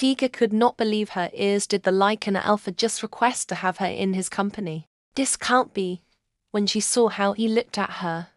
Vega could not believe her ears. Did the Lycan Alpha just request to have her in his company? This can't be. When she saw how he looked at her,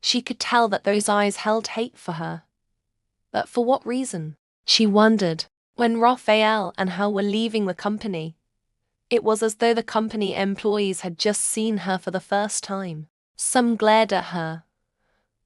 she could tell that those eyes held hate for her. But for what reason? She wondered. When Raphael and her were leaving the company, it was as though the company employees had just seen her for the first time. Some glared at her,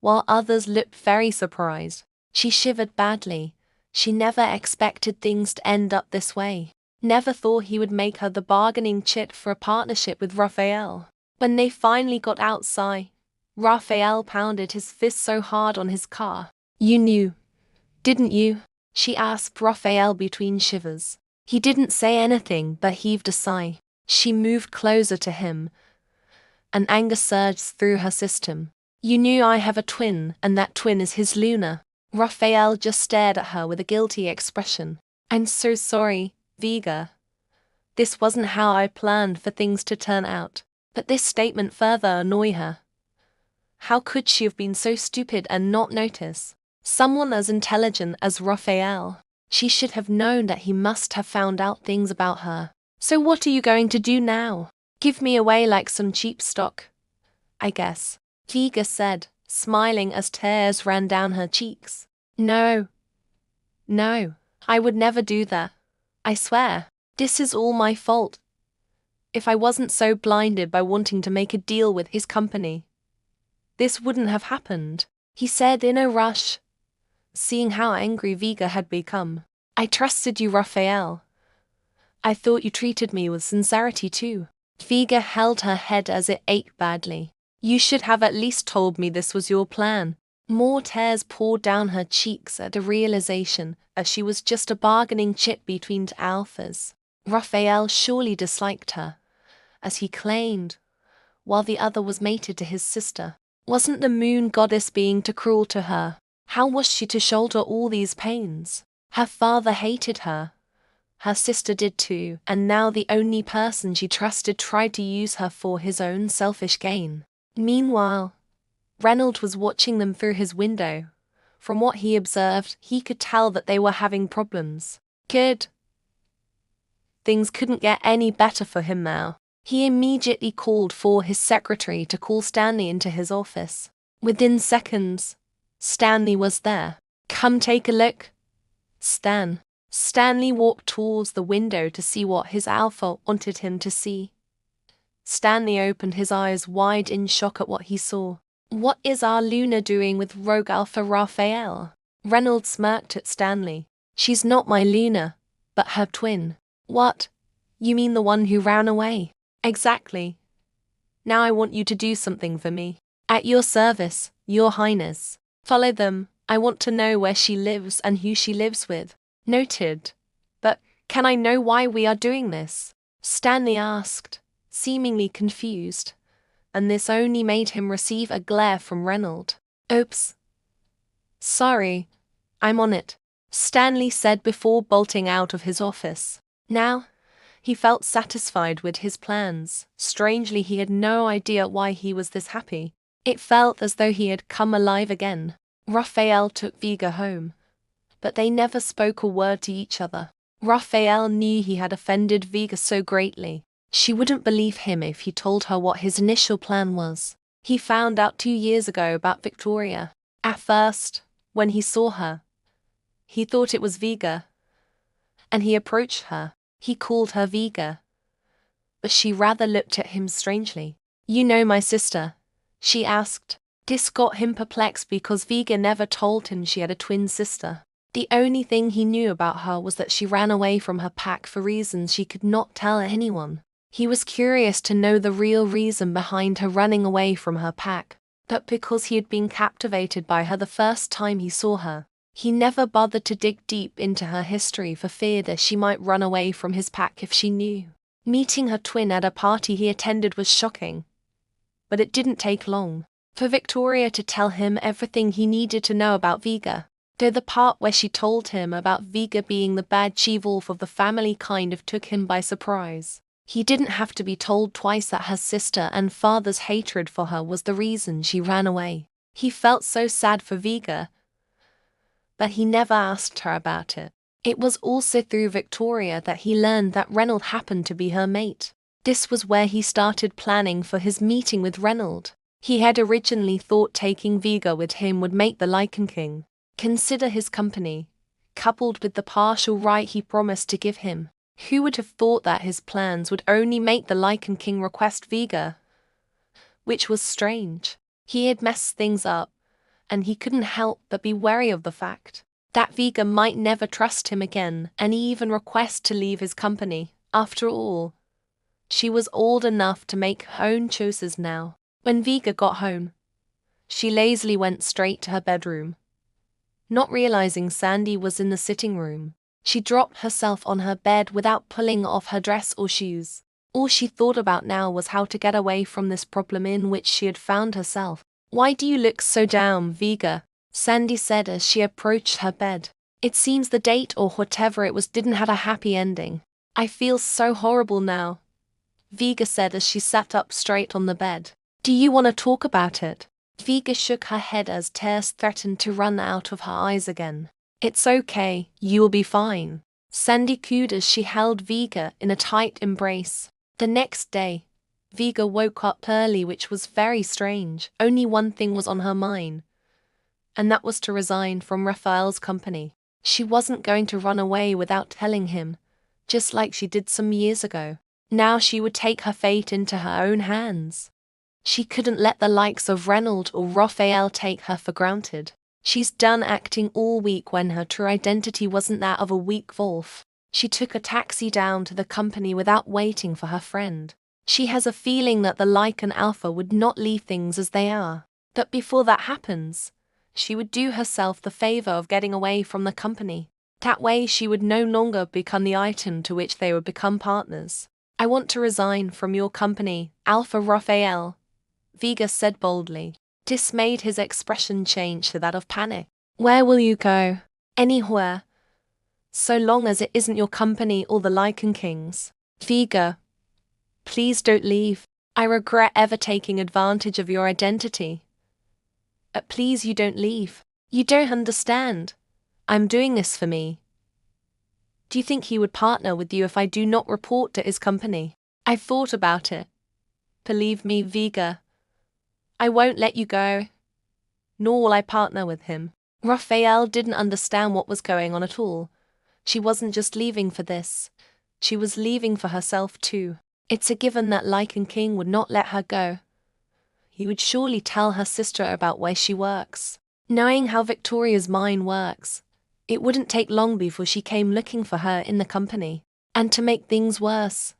while others looked very surprised. She shivered badly. She never expected things to end up this way. Never thought he would make her the bargaining chip for a partnership with Raphael. When they finally got outside, Raphael pounded his fist so hard on his car. "You knew, didn't you?" she asked Raphael between shivers. He didn't say anything but heaved a sigh. She moved closer to him, and anger surged through her system. "You knew I have a twin, and that twin is his Luna." Raphael just stared at her with a guilty expression. "I'm so sorry, Vega. This wasn't how I planned for things to turn out." But this statement further annoyed her. How could she have been so stupid and not notice? Someone as intelligent as Raphael. She should have known that he must have found out things about her. "So what are you going to do now? Give me away like some cheap stock, I guess," Vega said, smiling as tears ran down her cheeks. No, I would never do that. I swear. This is all my fault. If I wasn't so blinded by wanting to make a deal with his company, this wouldn't have happened," he said in a rush, seeing how angry Vega had become. "I trusted you, Raphael. I thought you treated me with sincerity too." Vega held her head as it ached badly. "You should have at least told me this was your plan." More tears poured down her cheeks at the realization that she was just a bargaining chip between two alphas. Raphael surely disliked her, as he claimed, while the other was mated to his sister. Wasn't the moon goddess being too cruel to her? How was she to shoulder all these pains? Her father hated her. Her sister did too, and now the only person she trusted tried to use her for his own selfish gain. Meanwhile, Reynolds was watching them through his window. From what he observed, he could tell that they were having problems. Things couldn't get any better for him now. He immediately called for his secretary to call Stanley into his office. Within seconds, Stanley was there. "Come take a look, Stan." Stanley walked towards the window to see what his alpha wanted him to see. Stanley opened his eyes wide in shock at what he saw. "What is our Luna doing with Rogue Alpha Raphael?" Reynolds smirked at Stanley. "She's not my Luna, but her twin." "What? You mean the one who ran away?" "Exactly. Now I want you to do something for me." "At your service, Your Highness." "Follow them. I want to know where she lives and who she lives with." "Noted. But can I know why we are doing this?" Stanley asked, seemingly confused, and this only made him receive a glare from Reynolds. "Oops. Sorry. I'm on it," Stanley said before bolting out of his office. Now, he felt satisfied with his plans. Strangely, he had no idea why he was this happy. It felt as though he had come alive again. Raphael took Vega home, but they never spoke a word to each other. Raphael knew he had offended Vega so greatly. She wouldn't believe him if he told her what his initial plan was. He found out 2 years ago about Victoria. At first, when he saw her, he thought it was Vega, and he approached her. He called her Vega, but she rather looked at him strangely. "You know my sister?" she asked. This got him perplexed because Vega never told him she had a twin sister. The only thing he knew about her was that she ran away from her pack for reasons she could not tell anyone. He was curious to know the real reason behind her running away from her pack, but because he had been captivated by her the first time he saw her, he never bothered to dig deep into her history for fear that she might run away from his pack if she knew. Meeting her twin at a party he attended was shocking, but it didn't take long for Victoria to tell him everything he needed to know about Vega. Though the part where she told him about Vega being the bad she-wolf of the family kind of took him by surprise. He didn't have to be told twice that her sister and father's hatred for her was the reason she ran away. He felt so sad for Vega, but he never asked her about it. It was also through Victoria that he learned that Reynold happened to be her mate. This was where he started planning for his meeting with Reynold. He had originally thought taking Vega with him would make the Lichen King consider his company, coupled with the partial right he promised to give him. Who would have thought that his plans would only make the Lichen King request Vega? Which was strange. He had messed things up, and he couldn't help but be wary of the fact that Vega might never trust him again, and even request to leave his company. After all, she was old enough to make her own choices now. When Vega got home, she lazily went straight to her bedroom. Not realizing Sandy was in the sitting room, she dropped herself on her bed without pulling off her dress or shoes. All she thought about now was how to get away from this problem in which she had found herself. "Why do you look so down, Vega?" Sandy said as she approached her bed. "It seems the date or whatever it was didn't have a happy ending." "I feel so horrible now," Vega said as she sat up straight on the bed. "Do you want to talk about it?" Vega shook her head as tears threatened to run out of her eyes again. "It's okay, you'll be fine," Sandy cooed as she held Vega in a tight embrace. The next day, Vega woke up early, which was very strange. Only one thing was on her mind, and that was to resign from Raphael's company. She wasn't going to run away without telling him, just like she did some years ago. Now she would take her fate into her own hands. She couldn't let the likes of Reynold or Raphael take her for granted. She's done acting all week when her true identity wasn't that of a weak wolf. She took a taxi down to the company without waiting for her friend. She has a feeling that the Lichen Alpha would not leave things as they are. But before that happens, she would do herself the favor of getting away from the company. That way she would no longer become the item to which they would become partners. "I want to resign from your company, Alpha Raphael," Vega said boldly. This made his expression change to that of panic. "Where will you go?" "Anywhere, so long as it isn't your company or the Lichen King's." "Vega, please don't leave. I regret ever taking advantage of your identity. Please, you don't leave. You don't understand. I'm doing this for me." "Do you think he would partner with you if I do not report to his company?" "I've thought about it. Believe me, Vega, I won't let you go, nor will I partner with him." Raphael didn't understand what was going on at all. She wasn't just leaving for this. She was leaving for herself too. It's a given that Lichen King would not let her go. He would surely tell her sister about where she works. Knowing how Victoria's mind works, it wouldn't take long before she came looking for her in the company. And to make things worse,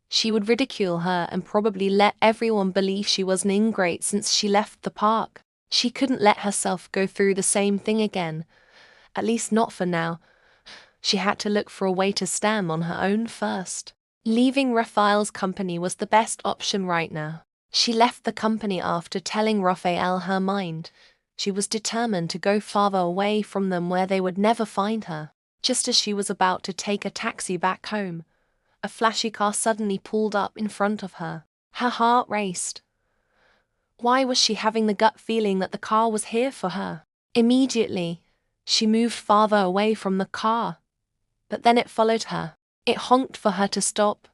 she would ridicule her and probably let everyone believe she was an ingrate since she left the park. She couldn't let herself go through the same thing again, at least not for now. She had to look for a way to stand on her own first. Leaving Raphael's company was the best option right now. She left the company after telling Raphael her mind. She was determined to go farther away from them where they would never find her. Just as she was about to take a taxi back home, a flashy car suddenly pulled up in front of her. Her heart raced. Why was she having the gut feeling that the car was here for her? Immediately, she moved farther away from the car, but then it followed her. It honked for her to stop,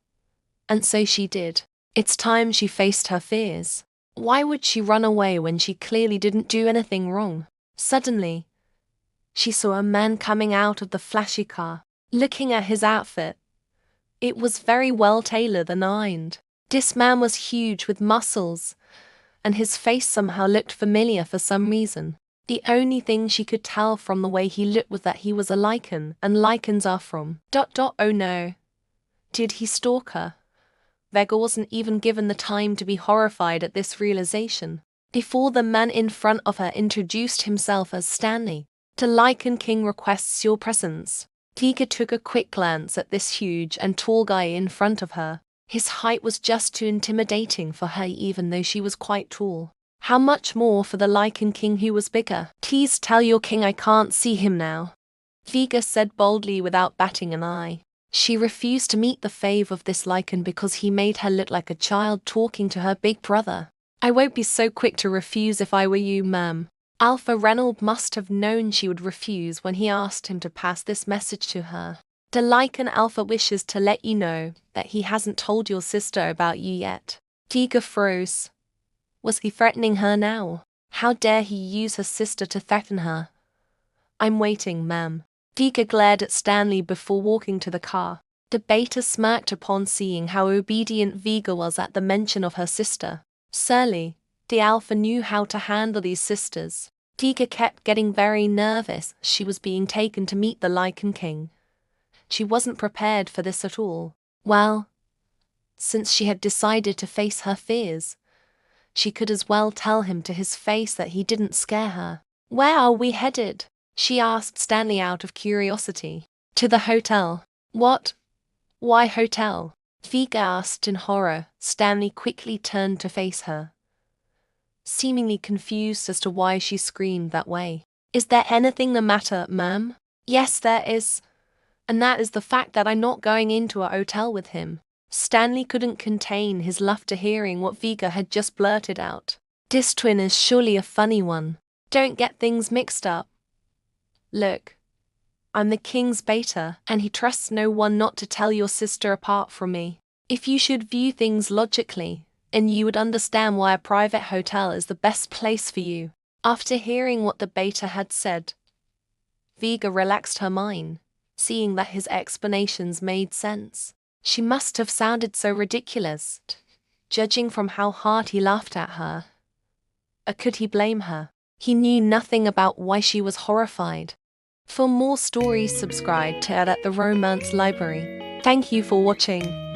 and so she did. It's time she faced her fears. Why would she run away when she clearly didn't do anything wrong? Suddenly, she saw a man coming out of the flashy car. Looking at his outfit, it was very well tailored and ironed. This man was huge with muscles, and his face somehow looked familiar for some reason. The only thing she could tell from the way he looked was that he was a lichen, and lichens are from ... Oh no. Did he stalk her? Vega wasn't even given the time to be horrified at this realization. Before the man in front of her introduced himself as Stanley, "The Lichen King requests your presence." Vega took a quick glance at this huge and tall guy in front of her. His height was just too intimidating for her even though she was quite tall. How much more for the Lichen King who was bigger? "Please tell your king I can't see him now," Vega said boldly without batting an eye. She refused to meet the fave of this lichen because he made her look like a child talking to her big brother. "I won't be so quick to refuse if I were you, ma'am. Alpha Reynold must have known she would refuse when he asked him to pass this message to her. The Lycan Alpha wishes to let you know that he hasn't told your sister about you yet. Vega froze. Was he threatening her now? How dare he use her sister to threaten her? I'm waiting, ma'am. Vega glared at Stanley before walking to the car. The beta smirked upon seeing how obedient Vega was at the mention of her sister. Surely, the Alpha knew how to handle these sisters. Vega kept getting very nervous. She was being taken to meet the Lycan King. She wasn't prepared for this at all. Well, since she had decided to face her fears, she could as well tell him to his face that he didn't scare her. Where are we headed? She asked Stanley out of curiosity. To the hotel. What? Why hotel? Vega asked in horror. Stanley quickly turned to face her, seemingly confused as to why she screamed that way. Is there anything the matter, ma'am? Yes, there is. And that is the fact that I'm not going into a hotel with him. Stanley couldn't contain his laughter hearing what Vega had just blurted out. This twin is surely a funny one. Don't get things mixed up. Look, I'm the king's beta, and he trusts no one not to tell your sister apart from me. If you should view things logically, and you would understand why a private hotel is the best place for you. After hearing what the beta had said, Vega relaxed her mind, seeing that his explanations made sense. She must have sounded so ridiculous, judging from how hard he laughed at her. Or could he blame her? He knew nothing about why she was horrified. For more stories, subscribe to the Romance Library. Thank you for watching.